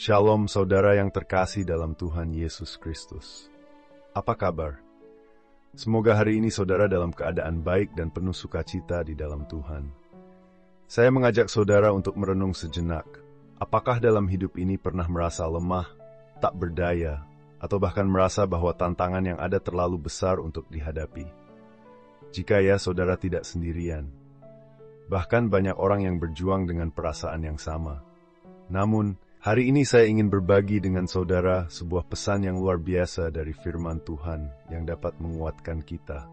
Shalom saudara yang terkasih dalam Tuhan Yesus Kristus. Apa kabar? Semoga hari ini saudara dalam keadaan baik dan penuh sukacita di dalam Tuhan. Saya mengajak saudara untuk merenung sejenak. Apakah dalam hidup ini pernah merasa lemah, tak berdaya, atau bahkan merasa bahwa tantangan yang ada terlalu besar untuk dihadapi? Jika ya, saudara tidak sendirian. Bahkan banyak orang yang berjuang dengan perasaan yang sama. Namun, hari ini saya ingin berbagi dengan saudara sebuah pesan yang luar biasa dari firman Tuhan yang dapat menguatkan kita.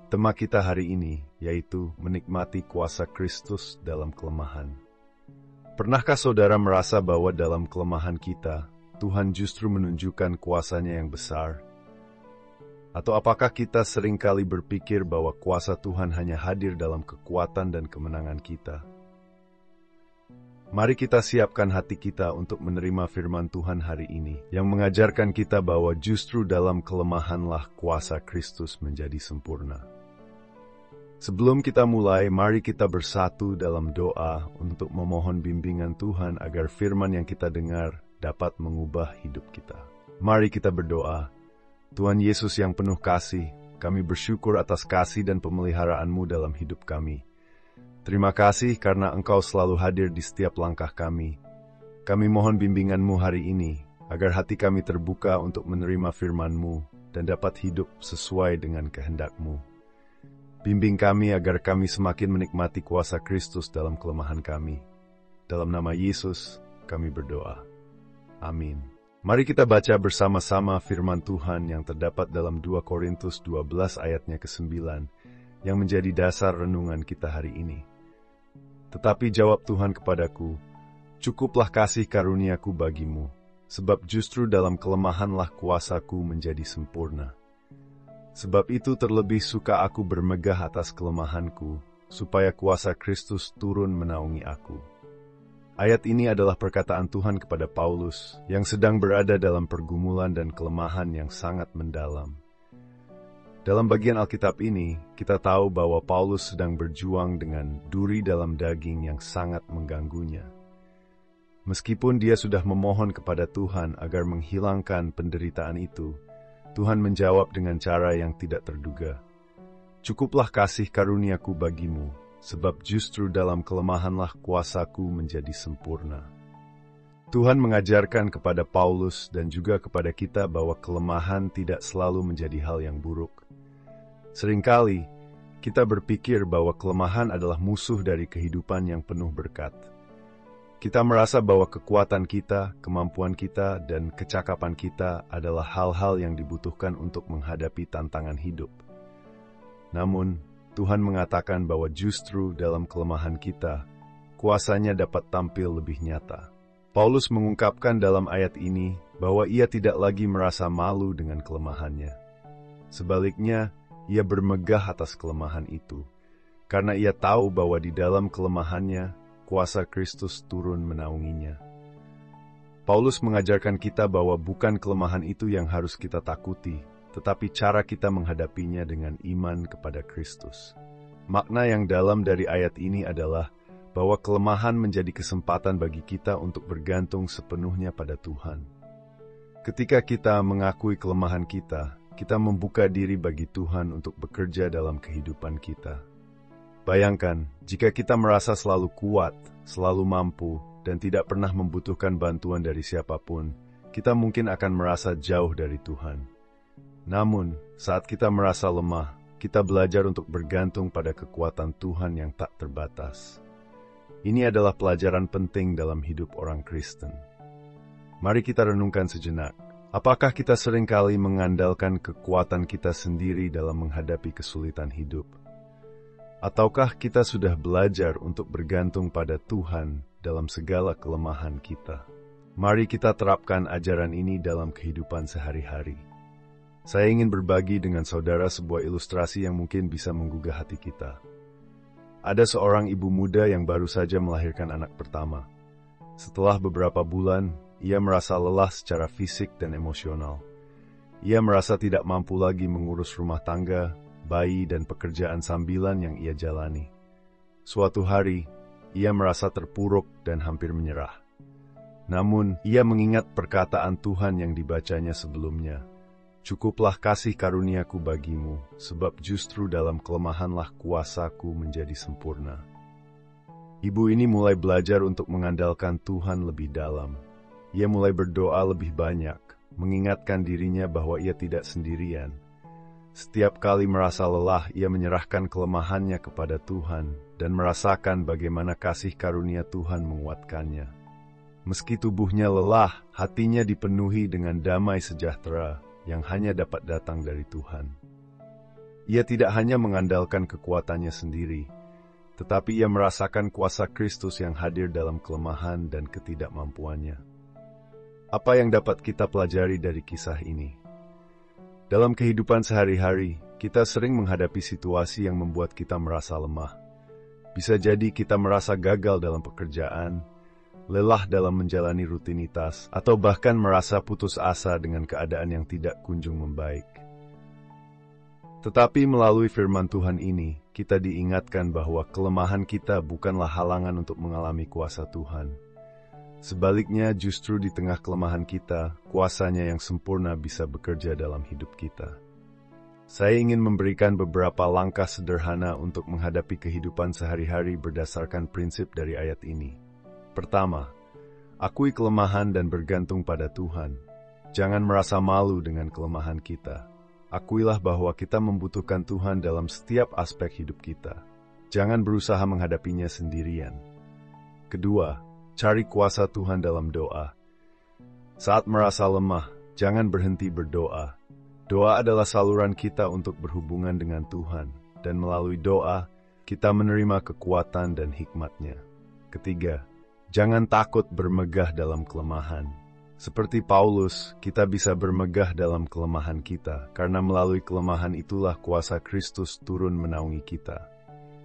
Tema kita hari ini yaitu menikmati kuasa Kristus dalam kelemahan. Pernahkah saudara merasa bahwa dalam kelemahan kita, Tuhan justru menunjukkan kuasa-Nya yang besar? Atau apakah kita seringkali berpikir bahwa kuasa Tuhan hanya hadir dalam kekuatan dan kemenangan kita? Mari kita siapkan hati kita untuk menerima firman Tuhan hari ini, yang mengajarkan kita bahwa justru dalam kelemahanlah kuasa Kristus menjadi sempurna. Sebelum kita mulai, mari kita bersatu dalam doa untuk memohon bimbingan Tuhan agar firman yang kita dengar dapat mengubah hidup kita. Mari kita berdoa. Tuhan Yesus yang penuh kasih, kami bersyukur atas kasih dan pemeliharaanmu dalam hidup kami. Terima kasih karena Engkau selalu hadir di setiap langkah kami. Kami mohon bimbingan-Mu hari ini, agar hati kami terbuka untuk menerima firman-Mu dan dapat hidup sesuai dengan kehendak-Mu. Bimbing kami agar kami semakin menikmati kuasa Kristus dalam kelemahan kami. Dalam nama Yesus, kami berdoa. Amin. Mari kita baca bersama-sama firman Tuhan yang terdapat dalam 2 Korintus 12 ayatnya ke-9, yang menjadi dasar renungan kita hari ini. Tetapi jawab Tuhan kepadaku, cukuplah kasih karuniaku bagimu, sebab justru dalam kelemahanlah kuasaku menjadi sempurna. Sebab itu terlebih suka aku bermegah atas kelemahanku, supaya kuasa Kristus turun menaungi aku. Ayat ini adalah perkataan Tuhan kepada Paulus, yang sedang berada dalam pergumulan dan kelemahan yang sangat mendalam. Dalam bagian Alkitab ini, kita tahu bahwa Paulus sedang berjuang dengan duri dalam daging yang sangat mengganggunya. Meskipun dia sudah memohon kepada Tuhan agar menghilangkan penderitaan itu, Tuhan menjawab dengan cara yang tidak terduga. Cukuplah kasih karuniaku bagimu, sebab justru dalam kelemahanlah kuasaku menjadi sempurna. Tuhan mengajarkan kepada Paulus dan juga kepada kita bahwa kelemahan tidak selalu menjadi hal yang buruk. Seringkali, kita berpikir bahwa kelemahan adalah musuh dari kehidupan yang penuh berkat. Kita merasa bahwa kekuatan kita, kemampuan kita, dan kecakapan kita adalah hal-hal yang dibutuhkan untuk menghadapi tantangan hidup. Namun, Tuhan mengatakan bahwa justru dalam kelemahan kita, kuasa-Nya dapat tampil lebih nyata. Paulus mengungkapkan dalam ayat ini bahwa ia tidak lagi merasa malu dengan kelemahannya. Sebaliknya, ia bermegah atas kelemahan itu, karena ia tahu bahwa di dalam kelemahannya, kuasa Kristus turun menaunginya. Paulus mengajarkan kita bahwa bukan kelemahan itu yang harus kita takuti, tetapi cara kita menghadapinya dengan iman kepada Kristus. Makna yang dalam dari ayat ini adalah bahwa kelemahan menjadi kesempatan bagi kita untuk bergantung sepenuhnya pada Tuhan. Ketika kita mengakui kelemahan kita membuka diri bagi Tuhan untuk bekerja dalam kehidupan kita. Bayangkan, jika kita merasa selalu kuat, selalu mampu, dan tidak pernah membutuhkan bantuan dari siapapun, kita mungkin akan merasa jauh dari Tuhan. Namun, saat kita merasa lemah, kita belajar untuk bergantung pada kekuatan Tuhan yang tak terbatas. Ini adalah pelajaran penting dalam hidup orang Kristen. Mari kita renungkan sejenak. Apakah kita seringkali mengandalkan kekuatan kita sendiri dalam menghadapi kesulitan hidup? Ataukah kita sudah belajar untuk bergantung pada Tuhan dalam segala kelemahan kita? Mari kita terapkan ajaran ini dalam kehidupan sehari-hari. Saya ingin berbagi dengan saudara sebuah ilustrasi yang mungkin bisa menggugah hati kita. Ada seorang ibu muda yang baru saja melahirkan anak pertama. Setelah beberapa bulan, ia merasa lelah secara fisik dan emosional. Ia merasa tidak mampu lagi mengurus rumah tangga, bayi, dan pekerjaan sambilan yang ia jalani. Suatu hari, ia merasa terpuruk dan hampir menyerah. Namun, ia mengingat perkataan Tuhan yang dibacanya sebelumnya. Cukuplah kasih karuniaku bagimu, sebab justru dalam kelemahanlah kuasaku menjadi sempurna. Ibu ini mulai belajar untuk mengandalkan Tuhan lebih dalam. Ia mulai berdoa lebih banyak, mengingatkan dirinya bahwa ia tidak sendirian. Setiap kali merasa lelah, ia menyerahkan kelemahannya kepada Tuhan dan merasakan bagaimana kasih karunia Tuhan menguatkannya. Meski tubuhnya lelah, hatinya dipenuhi dengan damai sejahtera yang hanya dapat datang dari Tuhan. Ia tidak hanya mengandalkan kekuatannya sendiri, tetapi ia merasakan kuasa Kristus yang hadir dalam kelemahan dan ketidakmampuannya. Apa yang dapat kita pelajari dari kisah ini? Dalam kehidupan sehari-hari, kita sering menghadapi situasi yang membuat kita merasa lemah. Bisa jadi kita merasa gagal dalam pekerjaan, lelah dalam menjalani rutinitas, atau bahkan merasa putus asa dengan keadaan yang tidak kunjung membaik. Tetapi melalui firman Tuhan ini, kita diingatkan bahwa kelemahan kita bukanlah halangan untuk mengalami kuasa Tuhan. Sebaliknya, justru di tengah kelemahan kita, kuasanya yang sempurna bisa bekerja dalam hidup kita. Saya ingin memberikan beberapa langkah sederhana untuk menghadapi kehidupan sehari-hari berdasarkan prinsip dari ayat ini. Pertama, akui kelemahan dan bergantung pada Tuhan. Jangan merasa malu dengan kelemahan kita. Akuilah bahwa kita membutuhkan Tuhan dalam setiap aspek hidup kita. Jangan berusaha menghadapinya sendirian. Kedua, cari kuasa Tuhan dalam doa. Saat merasa lemah, jangan berhenti berdoa. Doa adalah saluran kita untuk berhubungan dengan Tuhan, dan melalui doa, kita menerima kekuatan dan hikmat-Nya. Ketiga, jangan takut bermegah dalam kelemahan. Seperti Paulus, kita bisa bermegah dalam kelemahan kita, karena melalui kelemahan itulah kuasa Kristus turun menaungi kita.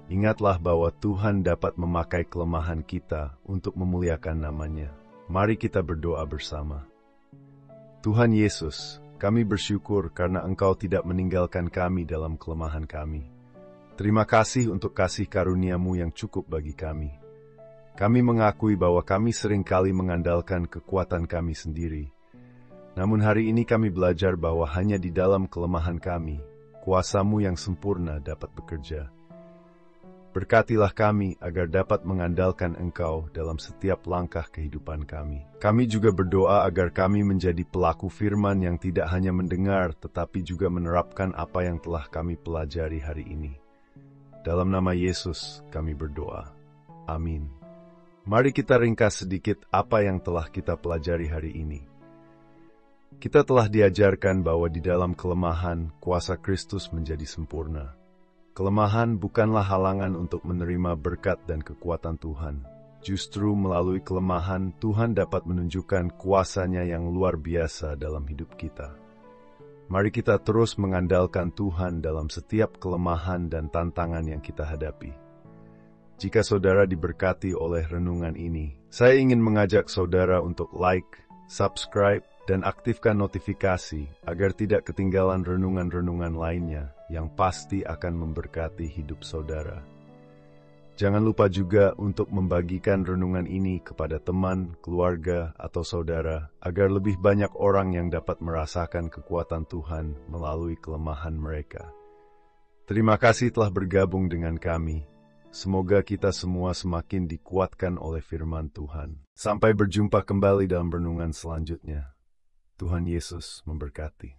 Ingatlah bahwa Tuhan dapat memakai kelemahan kita untuk memuliakan nama-Nya. Mari kita berdoa bersama. Tuhan Yesus, kami bersyukur karena Engkau tidak meninggalkan kami dalam kelemahan kami. Terima kasih untuk kasih karunia-Mu yang cukup bagi kami. Kami mengakui bahwa kami seringkali mengandalkan kekuatan kami sendiri. Namun hari ini kami belajar bahwa hanya di dalam kelemahan kami, kuasa-Mu yang sempurna dapat bekerja. Berkatilah kami agar dapat mengandalkan Engkau dalam setiap langkah kehidupan kami. Kami juga berdoa agar kami menjadi pelaku firman yang tidak hanya mendengar, tetapi juga menerapkan apa yang telah kami pelajari hari ini. Dalam nama Yesus kami berdoa. Amin. Mari kita ringkas sedikit apa yang telah kita pelajari hari ini. Kita telah diajarkan bahwa di dalam kelemahan, kuasa Kristus menjadi sempurna. Kelemahan bukanlah halangan untuk menerima berkat dan kekuatan Tuhan. Justru melalui kelemahan, Tuhan dapat menunjukkan kuasa-Nya yang luar biasa dalam hidup kita. Mari kita terus mengandalkan Tuhan dalam setiap kelemahan dan tantangan yang kita hadapi. Jika saudara diberkati oleh renungan ini, saya ingin mengajak saudara untuk like, subscribe, dan aktifkan notifikasi agar tidak ketinggalan renungan-renungan lainnya yang pasti akan memberkati hidup saudara. Jangan lupa juga untuk membagikan renungan ini kepada teman, keluarga, atau saudara agar lebih banyak orang yang dapat merasakan kekuatan Tuhan melalui kelemahan mereka. Terima kasih telah bergabung dengan kami. Semoga kita semua semakin dikuatkan oleh firman Tuhan. Sampai berjumpa kembali dalam renungan selanjutnya. Tuhan Yesus memberkati.